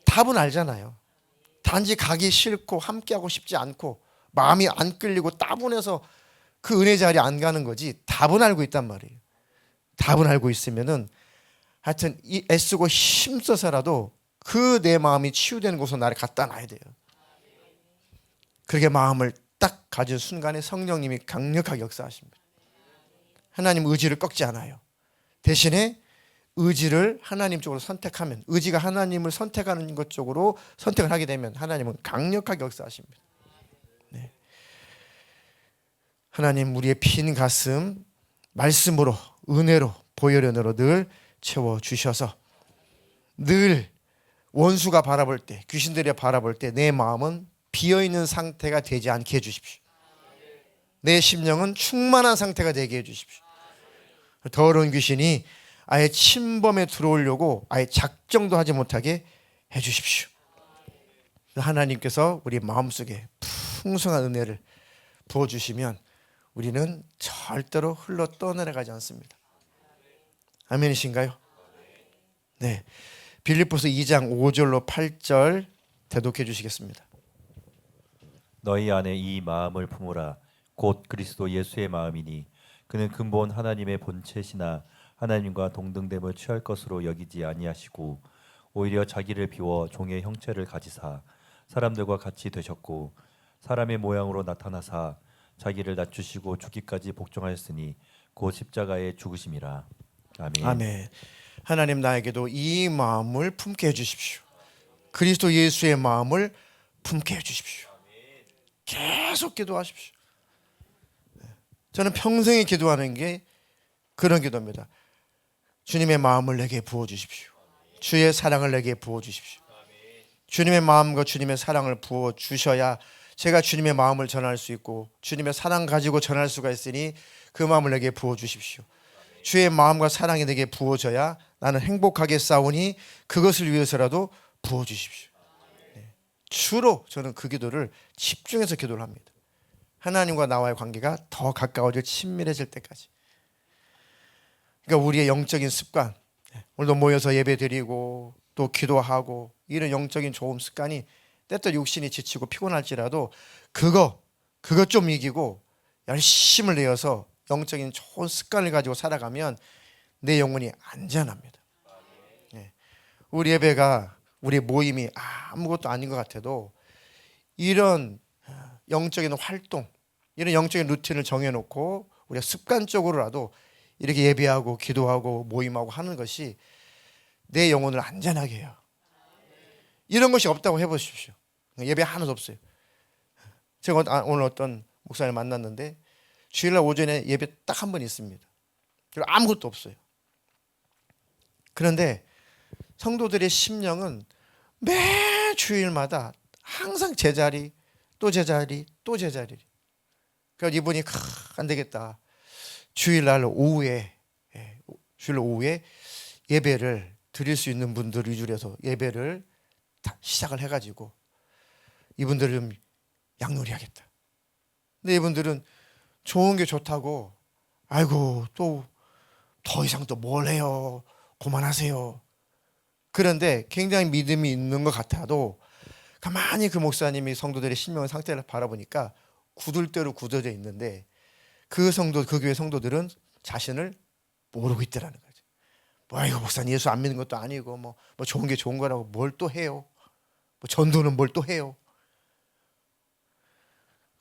답은 알잖아요. 단지 가기 싫고 함께하고 싶지 않고 마음이 안 끌리고 따분해서 그 은혜 자리에 안 가는 거지. 답은 알고 있단 말이에요. 답은 알고 있으면은 하여튼 이 애쓰고 힘써서라도 그 내 마음이 치유되는 곳으로 나를 갖다 놔야 돼요. 그렇게 마음을 딱 가진 순간에 성령님이 강력하게 역사하십니다. 하나님 의지를 꺾지 않아요. 대신에 의지를 하나님 쪽으로 선택하면, 의지가 하나님을 선택하는 것 쪽으로 선택을 하게 되면 하나님은 강력하게 역사하십니다. 네. 하나님 우리의 빈 가슴 말씀으로, 은혜로, 보혈연으로 늘 채워주셔서 늘 원수가 바라볼 때, 귀신들이 바라볼 때 내 마음은 비어있는 상태가 되지 않게 해주십시오. 내 심령은 충만한 상태가 되게 해주십시오. 더러운 귀신이 아예 침범에 들어오려고 아예 작정도 하지 못하게 해주십시오. 하나님께서 우리 마음속에 풍성한 은혜를 부어주시면 우리는 절대로 흘러 떠내려가지 않습니다. 아멘이신가요? 네, 빌립보서 2장 5절로 8절 대독해 주시겠습니다. 너희 안에 이 마음을 품으라. 곧 그리스도 예수의 마음이니 그는 근본 하나님의 본체시나 하나님과 동등됨을 취할 것으로 여기지 아니하시고 오히려 자기를 비워 종의 형체를 가지사 사람들과 같이 되셨고 사람의 모양으로 나타나사 자기를 낮추시고 죽기까지 복종하였으니 곧 십자가에 죽으심이라. 아멘. 아멘. 하나님 나에게도 이 마음을 품게 해주십시오. 그리스도 예수의 마음을 품게 해주십시오. 계속 기도하십시오. 저는 평생에 기도하는 게 그런 기도입니다. 주님의 마음을 내게 부어주십시오. 주의 사랑을 내게 부어주십시오. 주님의 마음과 주님의 사랑을 부어주셔야 제가 주님의 마음을 전할 수 있고 주님의 사랑 가지고 전할 수가 있으니 그 마음을 내게 부어주십시오. 주의 마음과 사랑이 내게 부어져야 나는 행복하게 싸우니 그것을 위해서라도 부어주십시오. 주로 저는 그 기도를 집중해서 기도를 합니다. 하나님과 나와의 관계가 더 가까워져 친밀해질 때까지. 그러니까 우리의 영적인 습관, 오늘도 모여서 예배드리고 또 기도하고 이런 영적인 좋은 습관이 때때로 육신이 지치고 피곤할지라도 그거 좀 이기고 열심을 내어서 영적인 좋은 습관을 가지고 살아가면 내 영혼이 안전합니다. 우리 예배가, 우리 모임이 아무것도 아닌 것 같아도 이런 영적인 활동, 이런 영적인 루틴을 정해놓고 우리가 습관적으로라도 이렇게 예배하고 기도하고 모임하고 하는 것이 내 영혼을 안전하게 해요. 이런 것이 없다고 해보십시오. 예배 하나도 없어요. 제가 오늘 어떤 목사를 만났는데 주일날 오전에 예배 딱 한 번 있습니다. 그리고 아무것도 없어요. 그런데 성도들의 심령은 매 주일마다 항상 제자리, 또 제자리, 또 제자리. 그래서 이분이 안 되겠다. 주일날 오후에 예배를 드릴 수 있는 분들 위주로 해서 예배를 다 시작을 해가지고 이분들을 좀 양놀이하겠다. 근데 이분들은 좋은 게 좋다고 아이고 또 더 이상 또 뭘 해요. 그만하세요. 그런데 굉장히 믿음이 있는 것 같아도 가만히 그 목사님이 성도들의 신명의 상태를 바라보니까 굳을대로 굳어져 있는데 그 교회 성도들은 자신을 모르고 있더라는 거죠. 뭐 이거 목사님 예수 안 믿는 것도 아니고 뭐 좋은 게 좋은 거라고 뭘 또 해요. 뭐 전도는 뭘 또 해요.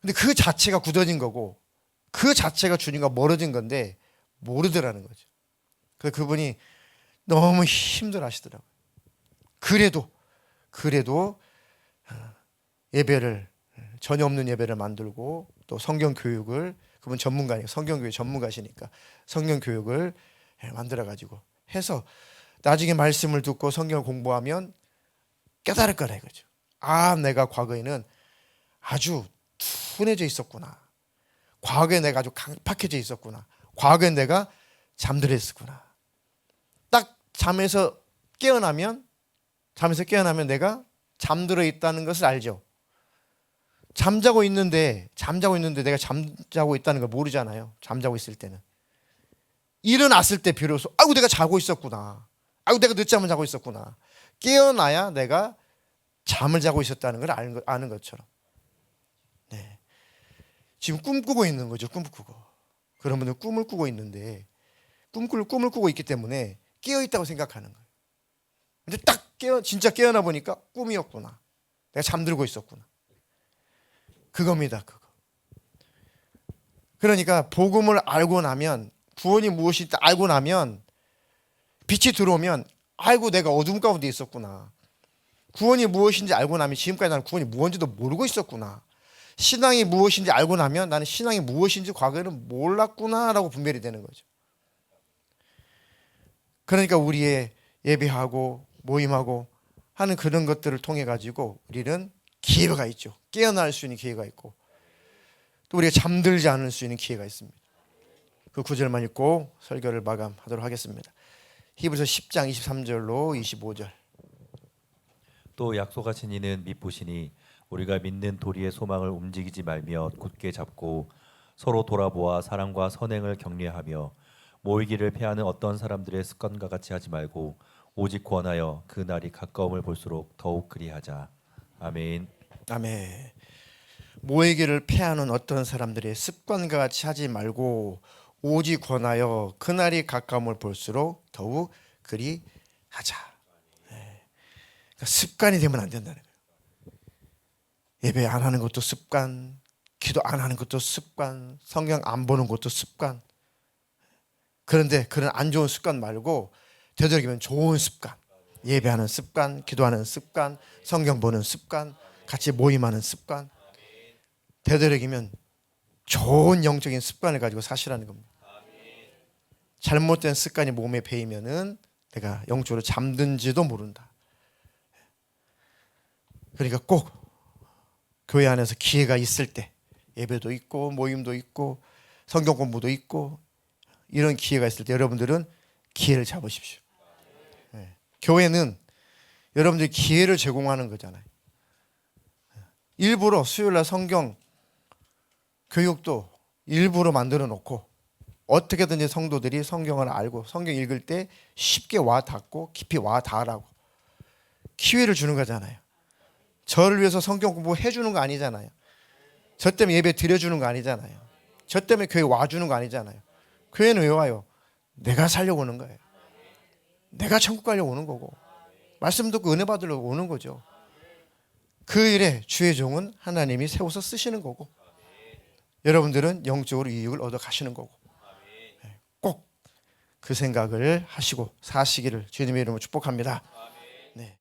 근데 그 자체가 굳어진 거고 그 자체가 주님과 멀어진 건데 모르더라는 거죠. 그분이 너무 힘들어하시더라고요. 그래도 예배를 전혀 없는 예배를 만들고 또 성경 교육을 그분 전문가니까 성경교육 전문가시니까 성경 교육을 만들어 가지고 해서 나중에 말씀을 듣고 성경을 공부하면 깨달을 거라 이거죠. 아, 내가 과거에는 아주 둔해져 있었구나. 과거에 내가 아주 강팍해져 있었구나. 과거에 내가 잠들어 있었구나. 딱 잠에서 깨어나면 내가 잠들어 있다는 것을 알죠. 잠자고 있는데 내가 잠자고 있다는 걸 모르잖아요. 잠자고 있을 때는. 일어났을 때 비로소 아이고 내가 자고 있었구나. 아이고 내가 늦잠을 자고 있었구나. 깨어나야 내가 잠을 자고 있었다는 걸 아는 것처럼. 네. 지금 꿈꾸고 있는 거죠. 꿈꾸고. 그런 분들 꿈을 꾸고 있는데 꿈을 꾸고 있기 때문에 깨어 있다고 생각하는 거예요. 근데 딱 진짜 깨어나 보니까 꿈이었구나. 내가 잠들고 있었구나. 그겁니다. 그거. 그러니까 복음을 알고 나면 구원이 무엇인지 알고 나면 빛이 들어오면 아이고 내가 어둠 가운데 있었구나. 구원이 무엇인지 알고 나면 지금까지 나는 구원이 무엇인지도 모르고 있었구나. 신앙이 무엇인지 알고 나면 나는 신앙이 무엇인지 과거에는 몰랐구나라고 분별이 되는 거죠. 그러니까 우리의 예배하고 모임하고 하는 그런 것들을 통해 가지고 우리는 기회가 있죠. 깨어날 수 있는 기회가 있고 또 우리가 잠들지 않을 수 있는 기회가 있습니다. 그 구절만 읽고 설교를 마감하도록 하겠습니다. 히브리서 10장 23절로 25절. 또 약속하신 이는 미쁘시니 우리가 믿는 도리의 소망을 움직이지 말며 굳게 잡고 서로 돌아보아 사랑과 선행을 격려하며 모이기를 패하는 어떤 사람들의 습관과 같이 하지 말고 오직 권하여 그 날이 가까움을 볼수록 더욱 그리하자. 아멘. 아멘. 모이기를 패하는 어떤 사람들의 습관과 같이 하지 말고 오직 권하여 그날이 가까움을 볼수록 더욱 그리하자. 그러니까 습관이 되면 안 된다는 거예요. 예배 안 하는 것도 습관, 기도 안 하는 것도 습관, 성경 안 보는 것도 습관. 그런데 그런 안 좋은 습관 말고 되도록이면 좋은 습관, 예배하는 습관, 기도하는 습관, 성경 보는 습관, 같이 모임하는 습관, 되도록이면 좋은 영적인 습관을 가지고 사시라는 겁니다. 잘못된 습관이 몸에 배이면은 내가 영적으로 잠든지도 모른다. 그러니까 꼭 교회 안에서 기회가 있을 때 예배도 있고 모임도 있고 성경 공부도 있고 이런 기회가 있을 때 여러분들은 기회를 잡으십시오. 네. 교회는 여러분들이 기회를 제공하는 거잖아요. 일부러 수요일날 성경 교육도 일부러 만들어 놓고 어떻게든지 성도들이 성경을 알고 성경 읽을 때 쉽게 와 닿고 깊이 와 닿으라고 기회를 주는 거잖아요. 저를 위해서 성경 공부해 주는 거 아니잖아요. 저 때문에 예배 드려주는 거 아니잖아요. 저 때문에 교회 와주는 거 아니잖아요. 교회는 왜 와요? 내가 살려고 오는 거예요. 내가 천국 가려고 오는 거고 말씀 듣고 은혜 받으려고 오는 거죠. 그 일에 주의 종은 하나님이 세워서 쓰시는 거고 여러분들은 영적으로 이익을 얻어 가시는 거고 꼭 그 생각을 하시고 사시기를 주님의 이름으로 축복합니다. 네.